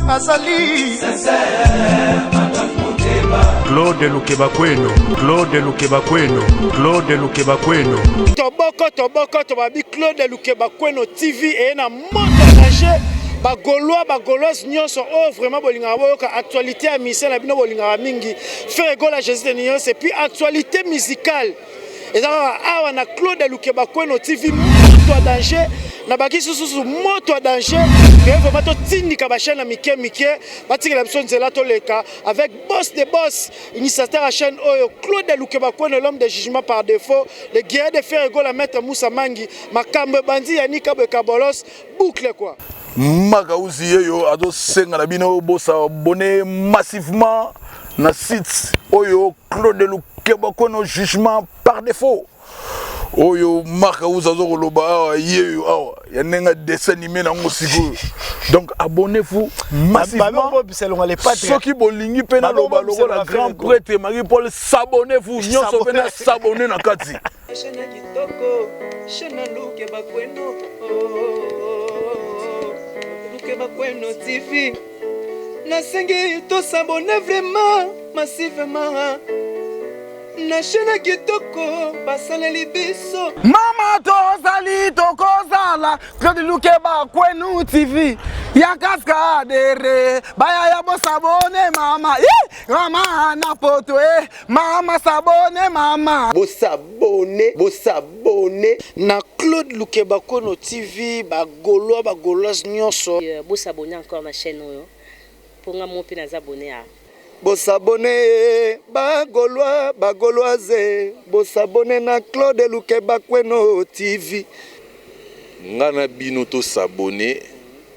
azali Claude Lukebakweno, Claude Lukebakweno, Claude Lukebakweno. Toboko tobabi Claude Lukebakweno TV et na monde danger ba Gaulois nyonso oh vraiment bolinga boyoka actualité à mission na bino bolinga mingi faire gola Jésus de Nyons et puis actualité musicale et ça awa na Claude Lukebakweno TV moto danger na baki susu moto danger que vraiment to tindika ba chaîne na mike batikela biso nzela to leka avec boss de boss initiateur à chaîne oyo Claude Lukebakweno l'homme de jugement par défaut le guerrier de faire gola maître Moussa Mangi makambe bandi yanika bekabolos boucle quoi. Magauzi yo ado senga na bino bosa abonné massivement na site oyo Claude Lukebakweno jugement par défaut oyo Magauzi azo loba yeyo awa ya nenga dessin animé na ngosiko donc abonnez-vous massivement ceux qui bolingi pena loba logo la grand prêtre Marie-Paul s'abonnez-vous nyonso pena s'abonner na kati Lukebakweno TV nasengi to s'abonner vraiment massivement na chaîne kitoko basaleli biso mama tozali tokozala Claude Lukebakweno TV ya kaskadere baya ya bosabone mama mama na poto mama sabone mama bosabone na Claude Lukebakweno TV ba Gaulois nyonso bosabone encore na chaîne oyo pour nga mopi na zabone a bosabone ba Gauloise bosabone na Claude Lukebakweno TV ngana bino to s'abonner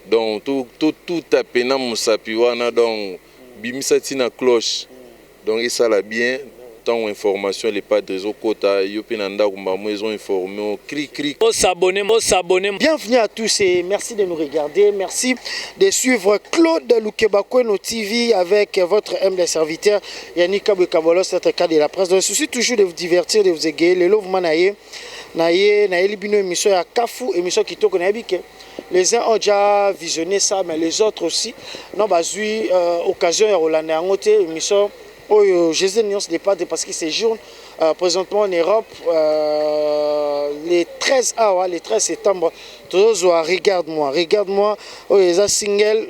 donc tout taper na musapi wana donc bimisa tina cloche donc et ça la bien tant information les pas des okota yopinanda kumba maison informé cri s'abonner. Bienvenue à tous et merci de nous regarder, merci de suivre Claude Lukebakweno TV avec votre humble serviteur Yannick Aboukabolos, c'est cas de la presse. Donc, je suis toujours de vous divertir, de vous égayer. Le love manaye naye libino émission ya Kafu émission qui to connaît bien. Les uns ont déjà visionné ça mais les autres aussi. Non bah eu occasion ya Rolande Angote émission oh Jésus Nyons départ parce que c'est jour présentement en Europe les 13 septembre regarde-moi oh les single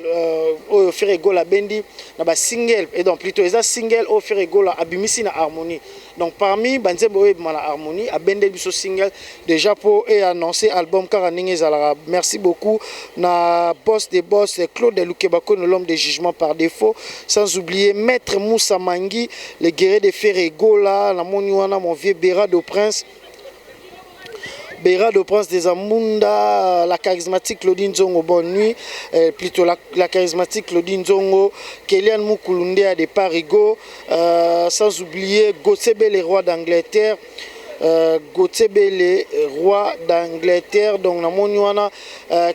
oh faire égale à Bendi na ba single et donc plutôt les single oh faire égale à Abimisi na harmonie donc parmi banzembo na harmonie à Bendi biso single déjà pour et annoncer album Karaninge Zalara merci beaucoup na boss des boss Claude Lukebakweno l'homme de jugement par défaut sans oublier maître Moussa Mangi le guerrier de Ferregola la moniwana mon vieux Béra de Prince des Amunda, la charismatique Claudine Zongo, bonne nuit, plutôt la charismatique Claudine Zongo, Kélian Moukoulundé de Parigo, sans oublier Gotsebe les rois d'Angleterre, donc Namoniwana,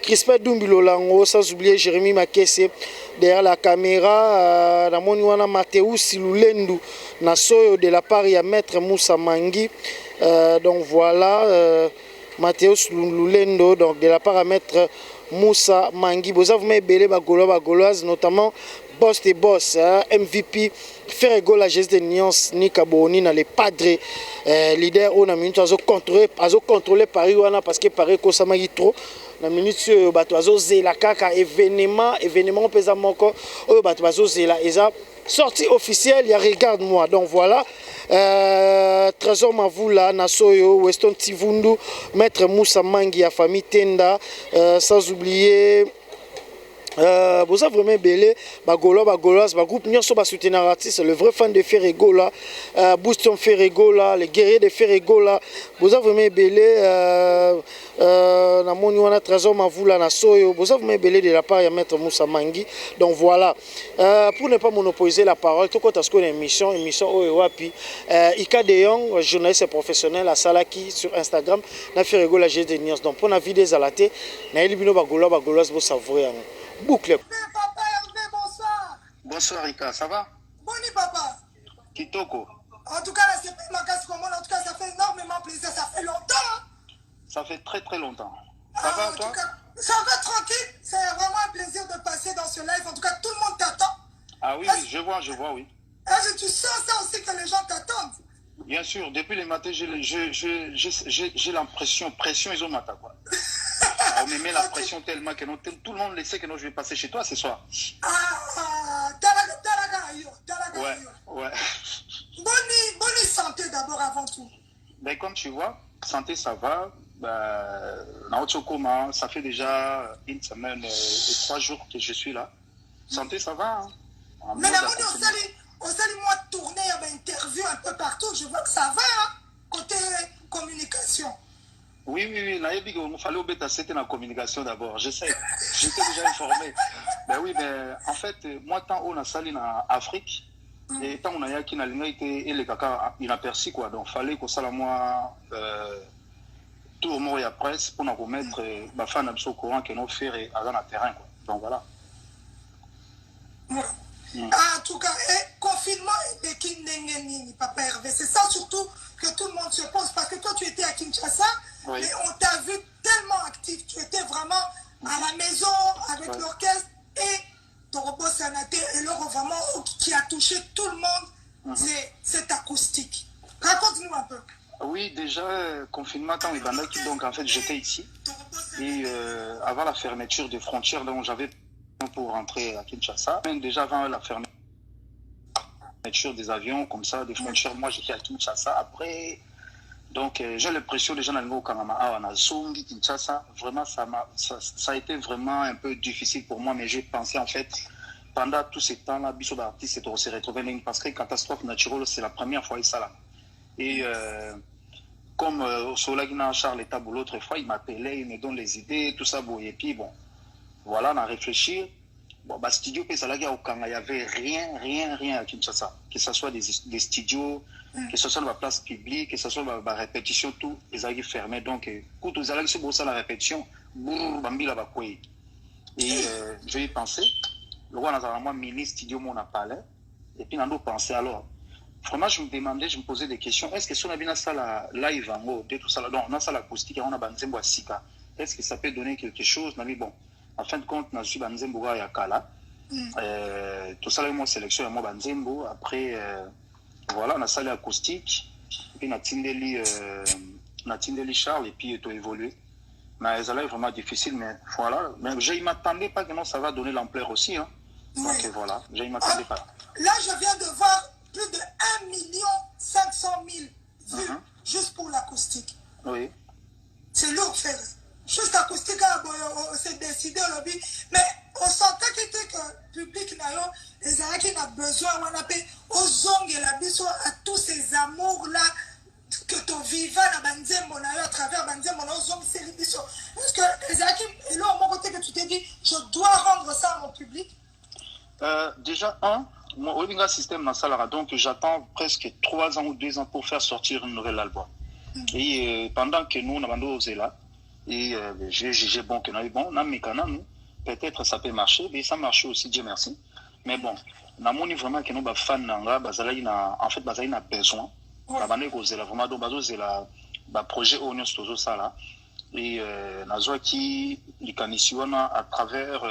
Crispin Dumbilolango, sans oublier Jérémy Makesse, derrière la caméra, Namoniwana Mathéou Siloulendu, Nasoyo de la part ya maître Moussa Mangi, donc voilà. Mathéus Lulendo, donc de la paramètre Moussa Mangi. Vous avez belé Gauloise, notamment boss des boss, MVP, Ferrego la Jésus de Nyons, Nikaboni, les padres, leader, on a minute à contrôler Paris, parce que Paris, Kosamagi trop. La minute, Batoazo Zela Kaka, événement, on peut encore, Batoazo Zela, sortie officielle, il y a regarde-moi. Donc voilà. Trésor Mavula, Nasoyo, Weston Tivundu, Maître Moussa Mangi, à famille Tenda, sans oublier. Vous avez vraiment belé, Gaulois, groupe Nyonso ba soutenir artiste, le vrai fan de Ferregola, Booston Ferregola, les guerriers de Ferregola. Vous avez vraiment belé, na moni wana Trésor Mavula na Soyo. Vous avez vraiment belé de la part de Maître Moussa Mangi. Donc voilà, pour ne pas monopoliser la parole, tout quand est-ce émission Oewapi, Ika De Jong, journaliste professionnel à Salaki sur Instagram, na Ferregola G de Nyons. Donc pour la vidéo Zalaté, na Elibino Gaulois, vous savourer. Boucle. Papa Hervé, bonsoir. Bonsoir Rika, ça va? Boni papa. Kitoko. En tout cas, là, c'est pas ma casse commande. En tout cas, ça fait énormément plaisir. Ça fait longtemps. Ça fait très très longtemps. Ça va toi? Ça va tranquille. C'est vraiment un plaisir de passer dans ce live. En tout cas, tout le Ah oui, oui, je vois, oui. Est-ce que tu sens ça aussi que les gens t'attendent? Bien sûr, depuis le matin, j'ai l'impression, pression, ils ont matin, quoi. On me met la pression tellement que tout le monde le sait que je vais passer chez toi ce soir. Ouais, ouais. Bonne santé d'abord avant tout. Ben, comme tu vois, santé, ça va. Ça fait déjà une semaine et 3 jours que je suis là. Santé, ça va. Hein. Mais la on s'est moi tourner une interview un peu partout. Je vois que ça va, hein, côté communication. Oui. Il fallait oublier c'était la communication d'abord. J'étais déjà informé. Ben oui, ben, en fait, moi, tant on a sali en Afrique, et tant on a yaki na linga et les caca inaperçu, quoi. Donc, fallait que ça, moi, tout au moins, il y a presse pour nous remettre ma fan au courant que nous faire dans le terrain, quoi. Donc, voilà. En tout cas, confinement et Kindengenini, Papa Hervé, c'est ça surtout que tout le monde se pose. Parce que toi, tu étais à Kinshasa, oui. Mais on t'a vu tellement actif. Tu étais vraiment à la maison avec l'orchestre et ton robot Sanaté et l'or vraiment qui a touché tout le monde, c'est cette acoustique. Raconte-nous un peu. Oui, déjà, confinement, donc en fait, j'étais ici. Et avant la fermeture des frontières, donc j'avais pour rentrer à Kinshasa. Même déjà avant la fermeture des avions, comme ça, des frontières, moi j'étais à Kinshasa. Après, donc j'ai l'impression des gens au Kanama, en Azongi, Kinshasa, vraiment ça a été vraiment un peu difficile pour moi, mais j'ai pensé en fait, pendant tout ce temps-là, Bissot d'artiste s'est retrouvé parce que catastrophe naturelle, c'est la première fois ça là. Et comme au Solagina Charles Etabou l'autre fois, il m'appelait, il me donne les idées, tout ça, bon, et puis bon. Voilà, on a réfléchi. Bon, bah, studio, il n'y avait rien à Kinshasa. Que ce soit des studios, que ce soit la place publique, que ce soit la répétition, tout, ils avaient fermé. Donc, quand vous allez sur la répétition, et je y pensais. Le roi a un mini studio, on a parlé. Et puis, on a pensé alors. Vraiment, je me posais des questions. Est-ce que si on a bien ça la live en haut, tout ça, donc on a ça l'acoustique, on a Banzembo à Sika. Est-ce que ça peut donner quelque chose? Mais bon. En fin de compte, je suis Banzembo à Yakala. Tout ça, moi, sélection, moi, Banzembo. Après, voilà, on a salé acoustique. Puis, on a Tindeli Charles, et puis, tout évolué. Mais ça là est vraiment difficile, mais voilà. Mais je ne m'attendais pas que non, ça va donner l'ampleur aussi. Hein. Donc, voilà, je ne m'attendais pas. Là, je viens de voir plus de 1 500 000 vues juste pour l'acoustique. Oui. C'est lourd, frère. Juste acoustique, on s'est décidé au lobby, mais on sentait que le public les gens qui ont besoin, on appelle aux ongles et la biso à tous ces amours-là que tu vivais à Banzembo, à travers Banzembo, aux ongles, c'est les biso. Est-ce que les gens qui, et là, au moment côté que tu t'es dit, je dois rendre ça à mon public? Déjà, mon Olinga système dans Salara, donc j'attends presque 3 ans ou 2 ans pour faire sortir un nouvel album. Et pendant que nous, on a là, et j'ai jugé bon que nous, peut-être ça peut marcher, mais ça marche aussi, Dieu merci. Mais bon, on a vraiment que nous, les fans, en fait, ils ont besoin. Vraiment, donc, le projet Onion Stozo, ça là. Et nous qui à travers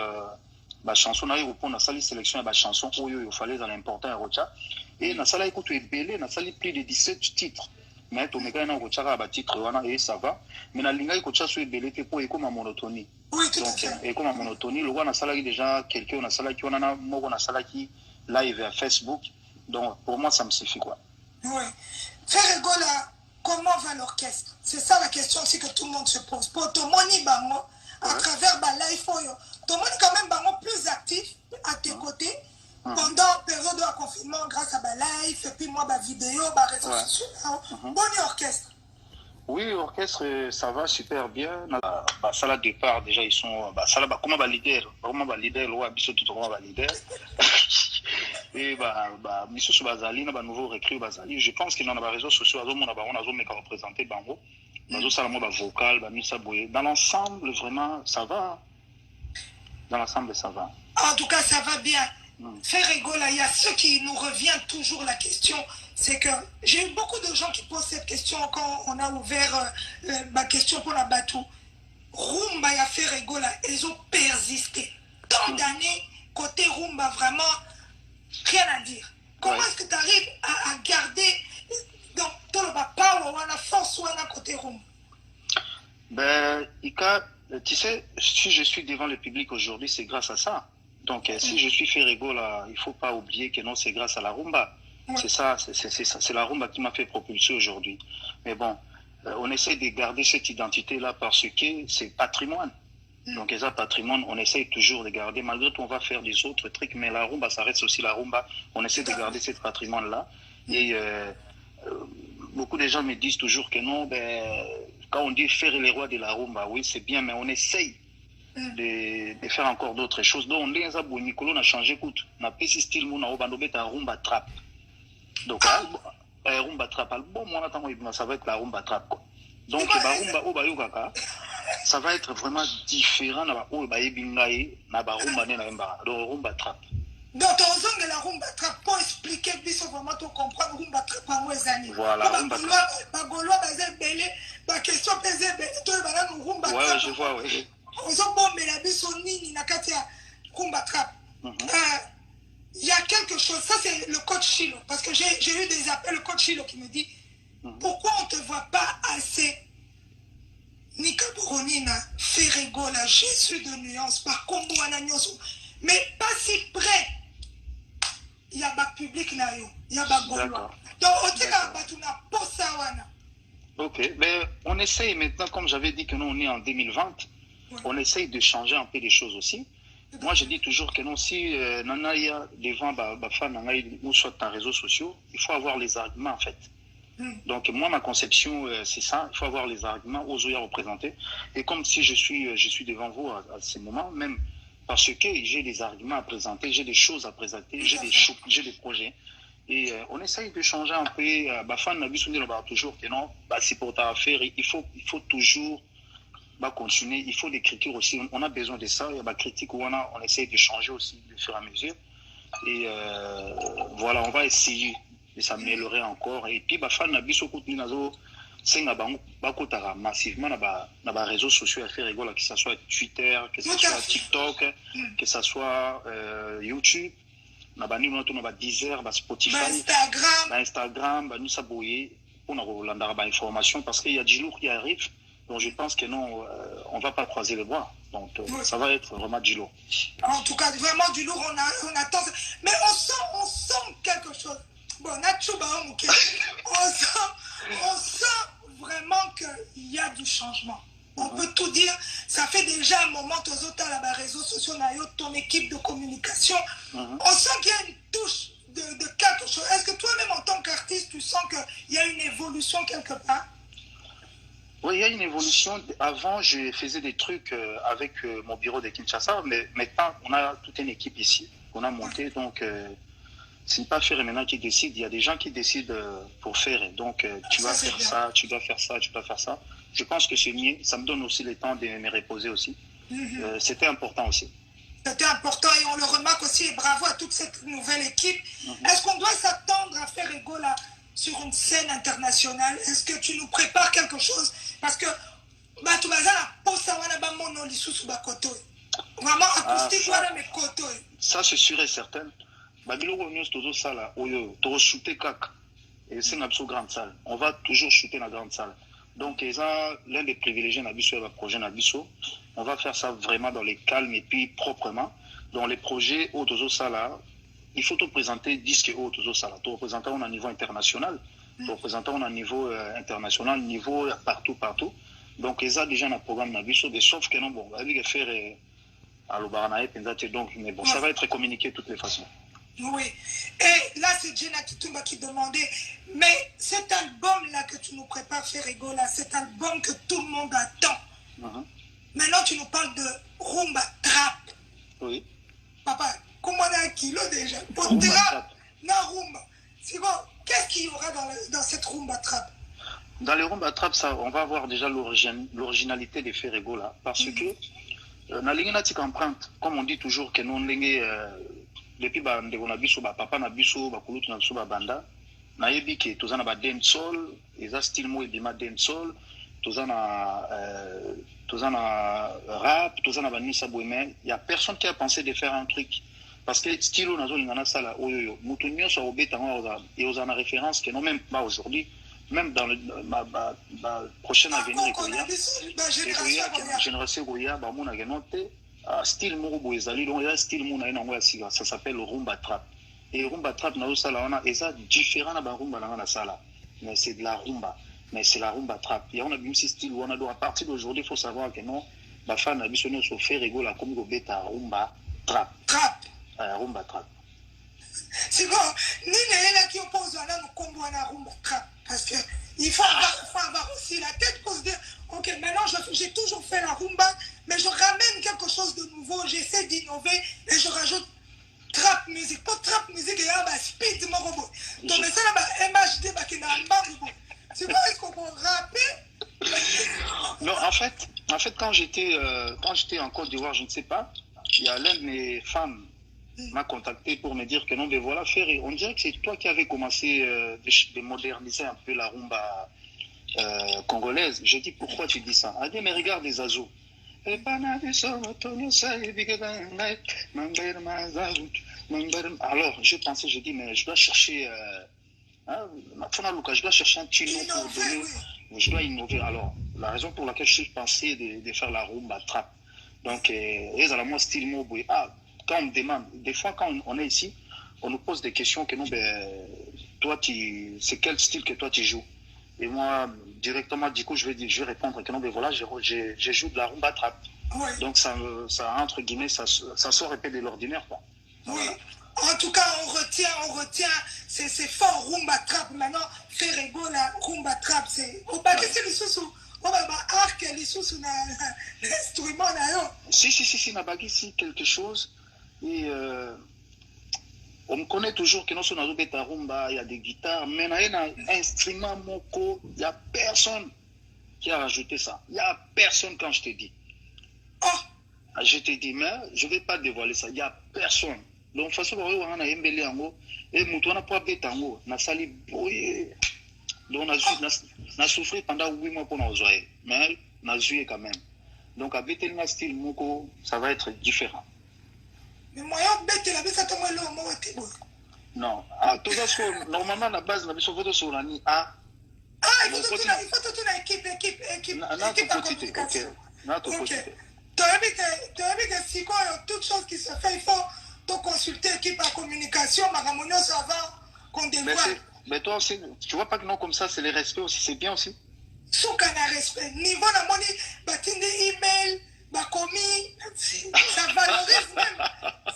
la chanson, on a sali sélection de la chanson, il fallait l'important à Rocha. Et on a écouté belé, on a sali plus de 17 titres. Mais tu me gagnes un titre et ça va. Mais la ligne est sur belé pour écouter ma monotonie. Oui, tout à donc, fait. écoute ma monotonie. Le roi a salé déjà quelqu'un, on a salé qui on a moi on a salé qui live à Facebook. Donc pour moi ça me suffit quoi. Oui. Frère Egola, comment va l'orchestre? C'est ça la question aussi que tout le monde se pose. Pour ton moni bango à travers la life ton moni quand même bango plus actif à tes côtés. Pendant la période de confinement, grâce à la live, et puis moi, ma vidéo, ma réseaux sociaux, bon orchestre. Oui, l'orchestre, ça va super bien. Ça, là, départ, déjà, ils sont. Ça, là, comment va leader? Comment va leader? Comment va leader? Et, monsieur Soubazali, on a nouveau recrue Bazali. Je pense qu'il y a des réseaux sociaux, on a représenté Bango. Vocal, dans l'ensemble, vraiment, ça va. Dans l'ensemble, ça va. En tout cas, ça va bien. Frère Egola, il y a ce qui nous revient toujours la question, c'est que j'ai eu beaucoup de gens qui posent cette question quand on a ouvert ma question pour la bateau. Rumba et Frère Egola, ils ont persisté. Tant d'années, côté Rumba, vraiment, rien à dire. Comment est-ce que tu arrives à garder dans le power ou la force ou la côté rumba? Ben, Ika, tu sais, si je suis devant le public aujourd'hui, c'est grâce à ça. Donc, si je suis Ferrego, là, il ne faut pas oublier que non, c'est grâce à la rumba. C'est ça, c'est la rumba qui m'a fait propulser aujourd'hui. Mais bon, on essaie de garder cette identité-là parce que c'est patrimoine. Donc, les patrimoine, on essaie toujours de garder. Malgré tout, on va faire des autres trucs, mais la rumba, ça reste aussi la rumba. On essaie de garder ce patrimoine-là. Et beaucoup de gens me disent toujours que non, ben, quand on dit faire les rois de la rumba, oui, c'est bien, mais on essaye de faire encore d'autres choses. Donc, on a changé. Écoute, on a fait ce style, on a rumba trap. Donc, rumba trap, bon, ça va être la rumba trap, quoi. Donc, ça va être vraiment différent de la rumba trap. Donc, on a la rumba trap pour expliquer, pour vraiment comprendre rumba trap en les années. Voilà, rumba trap. Ouais, je vois, oui. Il y a quelque chose, ça c'est le coach Chilo, parce que j'ai eu des appels, le coach Chilo qui me dit pourquoi on ne te voit pas assez Nika Boronina, Ferrego, la Jésus de nuance, par combo anagnoso, mais pas si près. Il y a un public, il y a un Gaulois. Donc, on a pas ça. Ok, mais on essaye maintenant, comme j'avais dit que nous on est en 2020, on essaye de changer un peu les choses aussi. Moi, je dis toujours que non, si Nanaya devant ou soit dans les réseaux sociaux, il faut avoir les arguments en fait. Donc moi, ma conception, c'est ça, il faut avoir les arguments aux yeux à représenter. Et comme si je suis devant vous à ce moment, même parce que j'ai des arguments à présenter, j'ai des choses à présenter, j'ai des projets. Et on essaye de changer un peu. Toujours que non, c'est pour ta affaire, il faut toujours continuer. Il faut des critiques aussi. On a besoin de ça. Il y a des critiques où on essaye de changer aussi de fur et à mesure. Et voilà, on va essayer de s'améliorer encore. Et puis, massivement dans les réseaux sociaux à faire rigoler, que ce soit Twitter, que ce soit TikTok, que ce soit YouTube. On a Deezer, Spotify, Instagram, nous s'abouiller pour nous information parce qu'il y a du lourd qui arrive. Donc je pense que non, on ne va pas croiser les bras. Donc ça va être vraiment du lourd. En tout cas, vraiment du lourd, on attend. Mais on sent quelque chose. Bon, on sent vraiment qu'il y a du changement. On peut tout dire, ça fait déjà un moment, tous autres à les réseaux sociaux, ton équipe de communication, on sent qu'il y a une touche de quelque chose. Est-ce que toi-même, en tant qu'artiste, tu sens qu'il y a une évolution quelque part? Oui, il y a une évolution. Avant, je faisais des trucs avec mon bureau de Kinshasa, mais maintenant, on a toute une équipe ici. On a monté, donc c'est pas faire maintenant qui décide. Il y a des gens qui décident pour faire. Donc, tu vas faire ça, tu dois faire ça, tu dois faire ça. Je pense que c'est mieux. Ça me donne aussi le temps de me reposer aussi. C'était important aussi. C'était important et on le remarque aussi. Et bravo à toute cette nouvelle équipe. Est-ce qu'on doit s'attendre à faire Egola sur une scène internationale? Est-ce que tu nous prépares quelque chose? Parce que vraiment acoustique, ça c'est sûr et certain. On va toujours shooter dans la grande salle. Donc, l'un des privilégiés dans le projet Nabiso, on va faire ça vraiment dans les calmes et puis proprement. Dans les projets Otozo Sala, il faut te présenter disque Otozo Sala. Tu représentes au niveau international, tu représentes au niveau international, niveau partout. Donc, ils ont déjà un programme Nabiso, sauf que non, bon, on va faire à l'Obaranae, donc, mais bon, ça va être communiqué de toutes les façons. Oui. Et là, c'est Jenna Kitumba qui demandait, mais cet album-là que tu nous prépares, Ferrego, là, cet album que tout le monde attend. Maintenant, tu nous parles de rumba trap. Oui. Papa, comment on a un kilo déjà? Pour trap, non, rumba. C'est bon, qu'est-ce qu'il y aura dans cette rumba trap? Dans les rumba trap, ça, on va avoir déjà l'originalité de Ferrego, là, parce que dans la ligne empreinte, comme on dit toujours que nous, depuis ndeko na biso papa na biso bakulutu na biso banda nayebi ke tozana ba dancehall eza style mo ebima dancehall tozana rap tozana ba nisa bohème. Il y a personne qui a pensé de faire un truc parce que stylo nazo lingana sala oyo mutu nyonso obeta et aux en référence que non même pas aujourd'hui même dans ma prochaine avenir génération goya ba mona genote style moko boye ezali donc ya style mona ina ngo ya siga ça s'appelle rumba trap et rumba trap nazo sala wana eza différent na ba rumba na sala mais c'est de la rumba mais c'est la rumba trap et on a vu ce style on a donc à partir d'aujourd'hui il faut savoir que non ba fan na biso nyonso fait rigola comme go beta rumba trap rumba trap. C'est bon, ni là qui oppose à nous combo à rumba trap parce que il faut avoir aussi la tête pour se dire ok maintenant j'ai toujours fait la rumba mais je ramène quelque chose de nouveau, j'essaie d'innover et je rajoute trap musique. Pour trap musique il y a un speed mon robot. Donc mais ça là MHD qui n'a pas robot. Tu vois est-ce qu'on peut rapper? Non en fait quand j'étais en Côte d'Ivoire je ne sais pas il y a l'un de mes femmes m'a contacté pour me dire que non, mais voilà, Ferry, on dirait que c'est toi qui avais commencé de moderniser un peu la rumba congolaise. Je dis, pourquoi tu dis ça? Elle dit, mais regarde les azos. Alors, je dis, mais je dois chercher, je dois chercher un petit nom pour donner, je dois innover. Alors, la raison pour laquelle je pensais de faire la rumba trap. Donc, ils ont moi style mobile. Quand on me demande, des fois quand on est ici, on nous pose des questions que nous, toi, c'est quel style que toi tu joues? Et moi, directement, du coup, je vais répondre que non, voilà, je joue de la rumba trap. Ouais. Donc ça entre guillemets, ça sort un peu de l'ordinaire, quoi. Oui. Voilà. En tout cas, on retient, c'est fort rumba trap. Maintenant, faire rigolo la rumba trap, c'est au bas c'est le sous. On va arc les sous l'instrument là. Si, na bagui si quelque chose. Et on me connaît toujours que non sur nos bêta rumba, il y a des guitares, mais il y a un instrument moko, il n'y a personne qui a rajouté ça. Il n'y a personne quand je te dis. Oh! Je te dis, mais je ne vais pas dévoiler ça. Il n'y a personne. Donc, de toute façon, on a embellé en haut, et on n'a pas bêta en haut, on a sali boye. Donc, on a souffert pendant 8 mois pour nous jouer, mais on a joué quand même. Donc, avec le style moko, ça va être différent. Mais moi, je vais te faire le mot. Non. Normalement, la base, la mission photo sur l'année A. Il faut tout une équipe en communication. Ok. Tu as vu que si toute chose qui se fait, il faut consulter l'équipe en communication, avant qu'on dévoile. Mais toi aussi, tu vois pas que non comme ça, c'est le respect aussi, c'est bien aussi. Sous qu'on a respect. Niveau de mon email. Commis, ça valorise même.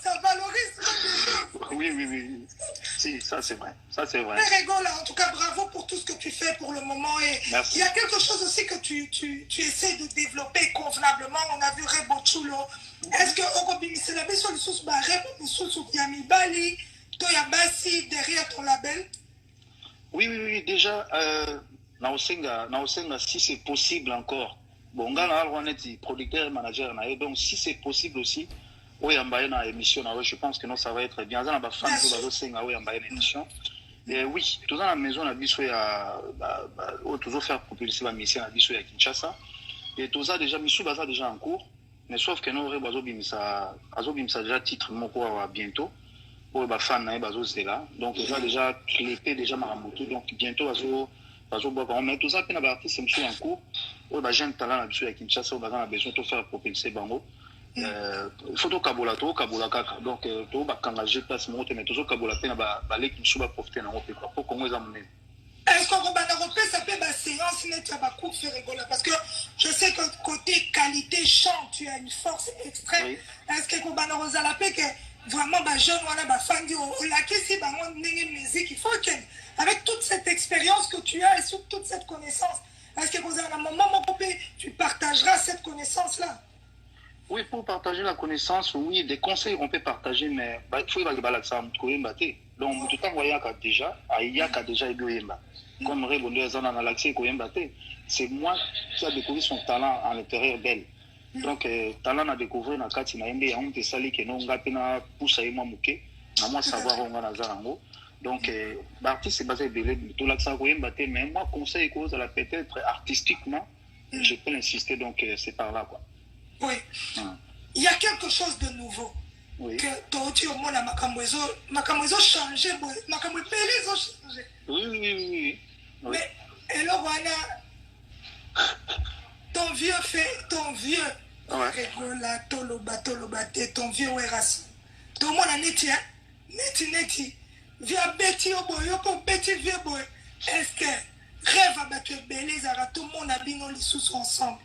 Ça valorise même les choses. Oui. Si, ça c'est vrai. Mais rigole, en tout cas, bravo pour tout ce que tu fais pour le moment. Et il y a quelque chose aussi que tu essaies de développer convenablement. On a vu Rebochulo. Est-ce que Orobi, c'est la maison de sous Rebo sous Yamibali, Toyabasi derrière ton label? Oui. Déjà, Naosenga, si c'est possible encore. Bon, on est producteur, manager, donc si c'est possible aussi, émission, je pense que non, ça va être bien. On a fan de émission. Et oui, tout dans la maison, on a dit toujours faire propulser la mission à Kinshasa. Et tout ça déjà, mission déjà en cours. Mais sauf que nous, on a déjà titre bientôt. Pour les fans, donc on a déjà clété déjà Maramoto. Donc bientôt, mais tout ça, c'est en cours. J'ai un talent à Kinshasa, on a besoin de faire propulser Bango. Il faut que Kabola kaka. Donc, tu vas engager place, mais toujours Kabola peine à balai qui va profiter dans notre pays. Pour qu'on les amène. Est-ce qu'on va ça peut être séance net à Bakou faire rigoler? Parce que je sais que côté qualité chant, tu as une force extrême. Est-ce qu'on va nous appeler que vraiment, jeune, on a fan du si une musique, il faut que, avec toute cette expérience que tu as et surtout toute cette connaissance, est-ce que vous avez un moment, tu partageras cette connaissance-là? Oui, pour partager la connaissance, oui, des conseils on peut partager, mais il faut que ça me donc, tout le temps, il y a déjà comme répondeur dans l'accès c'est moi qui a découvert son talent à l'intérieur d'elle. Donc, talent à découvrir dans Kati Naïmbe, on te sali que non, on pousse à moi mouké, à moi savoir où on a zarango. Donc, l'artiste est basé de tout l'accent mais moi, conseil cause à la peut-être artistiquement, je peux insister, donc c'est par là, quoi. Oui. Il y a quelque chose de nouveau. Oui. Que tu au monde à Makamwezo changé, Makamwe Pélé ont changé. Oui. Mais, et là, voilà, ton vieux Ouais. Regola, Toloba, ton vieux Weras. Tout le monde a neti, hein? Neti. Via Betty au boy, pour Betty vieux boy. Est-ce que rêve avec Bélé, tout le monde a bien les sous ensemble?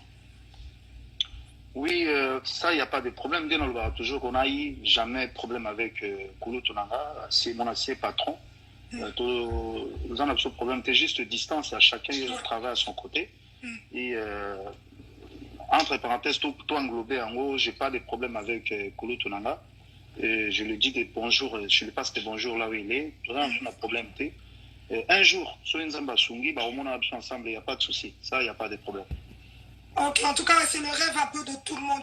Oui, ça, il n'y a pas de problème. Dès lors, toujours qu'on a eu jamais de problème avec Kolo Tonanga, c'est mon ancien patron. Nous en avons ce problème, c'est juste distance, à chacun travaille à son côté. Et entre parenthèses, tout englobé en haut, je n'ai pas de problème avec Kolo Tonanga. Je lui dis des bonjours, je lui passe des bonjours là où il est. Vraiment, on a problème. Un jour, sur une zamba sungi, au moins on a ensemble, il n'y a pas de souci. Ça, il n'y a pas de problème. Ok, en tout cas, c'est le rêve un peu de tout le monde.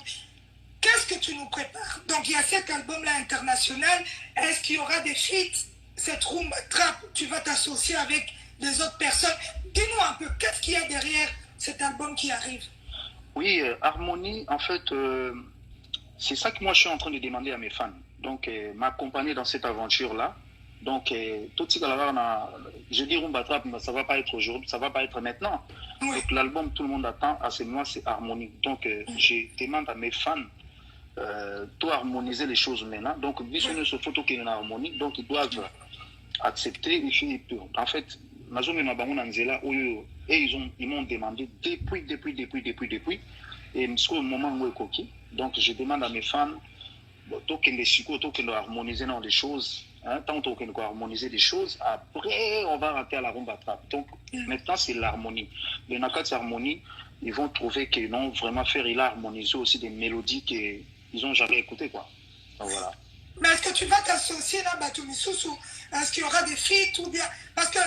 Qu'est-ce que tu nous prépares? Donc, il y a cet album-là international. Est-ce qu'il y aura des feats? Cette rumba trap, tu vas t'associer avec des autres personnes. Dis-nous un peu, qu'est-ce qu'il y a derrière cet album qui arrive? Oui, Harmonie, en fait, c'est ça que moi je suis en train de demander à mes fans. Donc, m'accompagner dans cette aventure-là. Donc, tout ce qu'il y a, je dis rumba trap, mais ça ne va pas être aujourd'hui, ça ne va pas être maintenant. Oui. Donc, l'album, tout le monde attend, à ce moment, c'est Harmonie. Donc, je demande à mes fans de harmoniser les choses maintenant. Donc, vu qu'on se photo qui est en harmonie, donc ils doivent accepter. En fait, et ils m'ont demandé depuis. Et c'est au moment où coquille. Donc, je demande à mes fans, tant qu'ils doivent harmoniser dans les choses. Tant qu'on doit harmoniser des choses, après on va rater à la rumba trap. Donc maintenant c'est l'harmonie. Les Nakats harmonie, ils vont trouver qu'ils vont vraiment faire, il a harmonisé aussi des mélodies qu'ils n'ont jamais écoutées, quoi. Donc, voilà. Mais est-ce que tu vas t'associer là, Batoumi Soussou? Est-ce qu'il y aura des feats ou bien... Parce que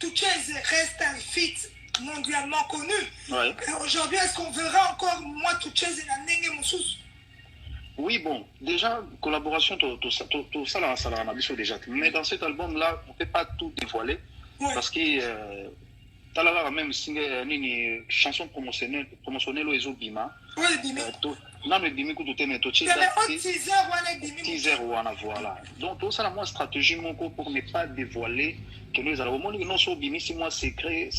Touchez reste un feat mondialement connu. Ouais. Aujourd'hui, est-ce qu'on verra encore moi Touchez et la Nenge Moussous? Oui, bon, déjà, collaboration, tout ça, ça l'a déjà. Mais dans cet album-là, on ne peut pas tout dévoiler. Ouais. Parce que, tu as même une chanson promotionnelle au Ezobima. Oui, Bima. Non, mais Bima, tu t'es mis tout de suite. Teaser, voilà. Donc, tout ça, moi, stratégie, mon cours, pour ne pas dévoiler que nous allons. Non, sur Bima, c'est moi, secret,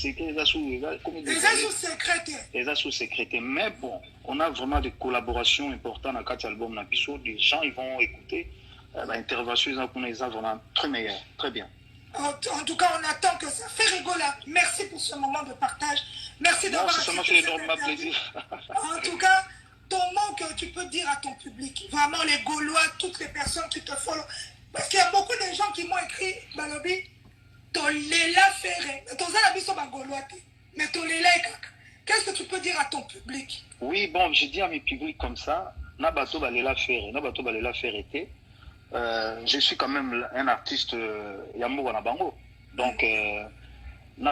les sous secrétaires. Mais bon, on a vraiment des collaborations importantes dans cet album. Des gens, ils vont écouter. L'intervention, ils ont vraiment très meilleur, très bien. En tout cas, on attend que ça fait rigoler. Merci pour ce moment de partage. Merci d'avoir ça m'a fait énormément plaisir. En tout cas, ton mot que tu peux dire à ton public, vraiment les Gaulois, toutes les personnes qui te follow. Parce qu'il y a beaucoup de gens qui m'ont écrit, Balobi, Tolela Ferré. Ton zalabi sont Gaulois, mais Tolela Kaka. Qu'est-ce que tu peux dire à ton public? Oui, bon, je dis à mes publics comme ça, Nabato Balela Ferré, Nabato Balela Ferré. Je suis quand même un artiste Yambo Wanabango. Donc,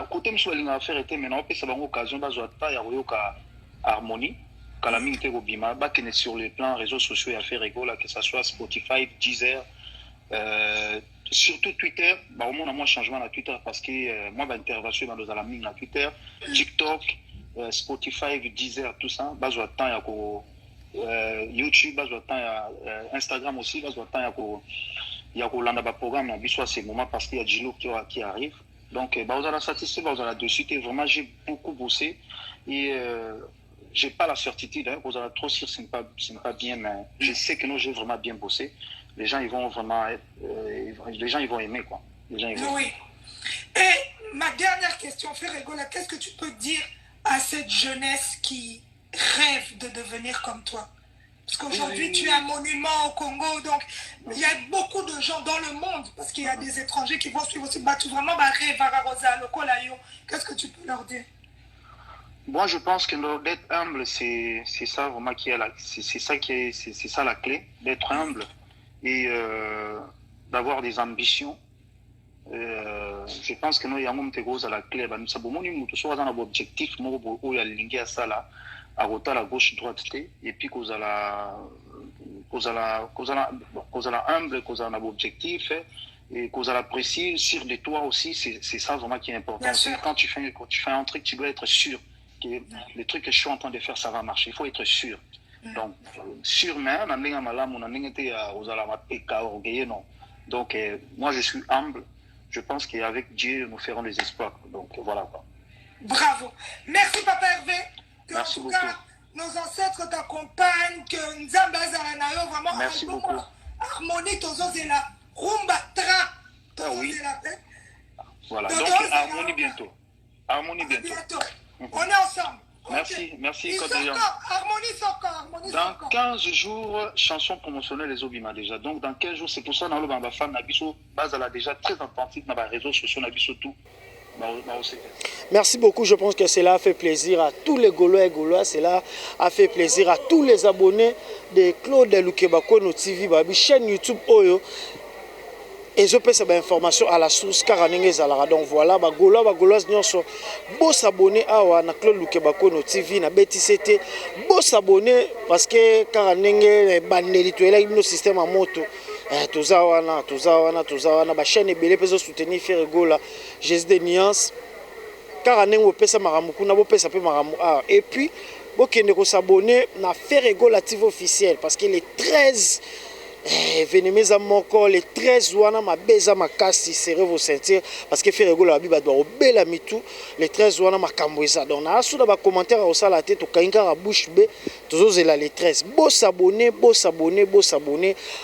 côté monsieur Linga faire été maintenant ça va occasion d'azouata ya royoka harmonie kalamite robima bakene sur les plans réseaux sociaux et faire rigolo que ça soit Spotify, Deezer, surtout Twitter. Bah au moins on a moins changement à Twitter parce que moi intervention dans nos amis na Twitter, TikTok, Spotify, Deezer, tout ça bazouata ya ko YouTube, bazouata Instagram aussi, bazouata ya ko landa ba programme na biso à ces moments parce qu'il y a Gilo qui arrive. Donc, vous allez satisfait, vous allez dessus. Vraiment, j'ai beaucoup bossé et je n'ai pas la certitude. Hein, vous allez trop sûr, ce n'est pas bien, mais je sais que nous, j'ai vraiment bien bossé. Les gens, ils vont vraiment, les gens, ils vont aimer, quoi. Les gens, ils vont... Oui. Et ma dernière question, Ferregola, qu'est-ce que tu peux dire à cette jeunesse qui rêve de devenir comme toi? Parce qu'aujourd'hui, tu es un monument au Congo, donc il y a beaucoup de gens dans le monde, parce qu'il y a des étrangers qui vont suivre aussi. Tu vraiment rêve à Rosa, le Colayo. Qu'est-ce que tu peux leur dire? Moi, je pense que d'être humble, c'est ça vraiment qui est c'est ça la clé, d'être humble et d'avoir des ambitions. Je pense que nous, il y a un moment à la clé. Nous avons un objectif, nous avons ça là. À la gauche droite et puis qu'on a humble, qu'on a un objectif et qu'on a apprécié sur de toi aussi, c'est ça vraiment qui est important. Quand tu fais un truc, tu dois être sûr que le truc que je suis en train de faire, ça va marcher. Il faut être sûr. Donc, sûrement, on a un malam, on a un non. Donc, moi, je suis humble. Je pense qu'avec Dieu, nous ferons des espoirs. Donc, voilà quoi. Bravo. Merci, Papa Hervé. Que, Merci en tout beaucoup. cas, nos ancêtres t'accompagnent, que Nzamba Zaranayo, vraiment, merci beaucoup. Harmonie, Tozozela, Rumba, Tra, Tozozela. Voilà, donc harmonie bientôt. Harmonie bientôt. On est ensemble. Merci, Okay. merci. Harmonie Soccer. Dans 15 jours, chanson promotionnelle les Obima déjà. Donc dans 15 jours, c'est pour ça que nous avons fan Nabiso, base à déjà très attentive dans les réseaux sociaux Nabiso tout. Merci beaucoup, je pense que cela a fait plaisir à tous les Gaulois et Gaulois, cela a fait plaisir à tous les abonnés de Claude Lukebakono TV, babi chaîne YouTube Oyo. Et je peux savoir information à la source car donc voilà, Gaulois nyonso beau s'abonner à Claude Lukebakono TV na BTCT, beau s'abonner parce que car bandeli to le système à moto. Tozawana, ba chaîne ebele peso soutenir Ferregola, Jésus de Nuance. Car on pesa maramu kuna bo pesa pe maramu et puis bokende ko s'abonner na Ferregola TV officiel parce que les 13 venez moko les 13 wana mabeza makasi serrez vos ceintures parce que Ferregola biba doit obela mitu les 13 wana makambo eza donc na asu da ba commentaire au sala tête to kainga ra bouche be tozozela les 13 beau s'abonner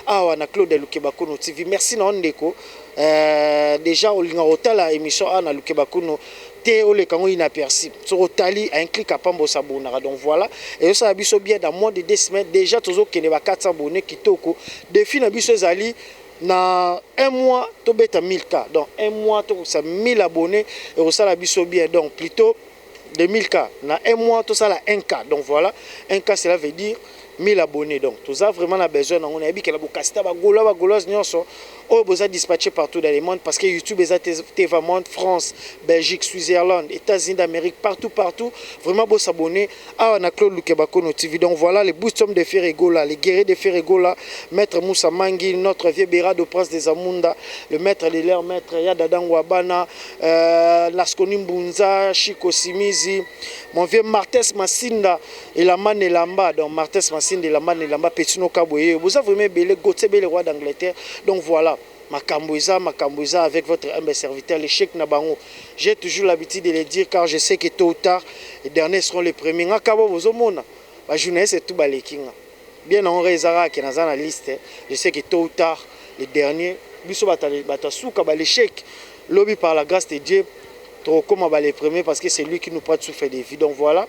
awa na Claude Lukebakono TV. Merci na ndeko déjà olinga otala émission na Lukebakono te ole kango inaperçu sur otali un clic à pambo s'abonner donc voilà et ça biso bien dans moins de 2 semaines déjà tozo kene ba 400 abonnés kitoko défi na biso ezali na un mois to beta 1000K donc un mois to ça 1000 abonnés et ça la biso bien donc plutôt de 1000K na un mois to ça la 1K donc voilà 1K cela veut dire 1000 abonnés donc tout ça vraiment a besoin on a dit que la bokasta ba Gaulois nyonso oh besoin dispatché partout dans le monde parce que YouTube est TV monde France Belgique Suisse-Irlande États-Unis d'Amérique partout vraiment beau s'abonner à Claude Lukebakono TV donc voilà les boostums de Ferregola les guerriers de Ferregola maître Moussa Mangi notre vieux Bérard de Prince des Amunda le maître de l'air maître Yadadan Wabana Laskoni Mbunza Chico Simizi mon vieux Martes Massinda et la man et lamba donc Martes Massinda et la man et lamba Petino Kaboye vous avez vraiment belé Gauthier le roi d'Angleterre donc voilà Makambouza avec votre humble serviteur, les chèques Nabango. J'ai toujours l'habitude de le dire car je sais que tôt ou tard, les derniers seront les premiers. La journée, c'est tout balekinga. Bien en rézara qui est dans la liste, je sais que tôt ou tard, les derniers, les chèques, lobby par la grâce de Dieu, trop comme les premiers parce que c'est lui qui nous prête souffle des vies. Donc voilà.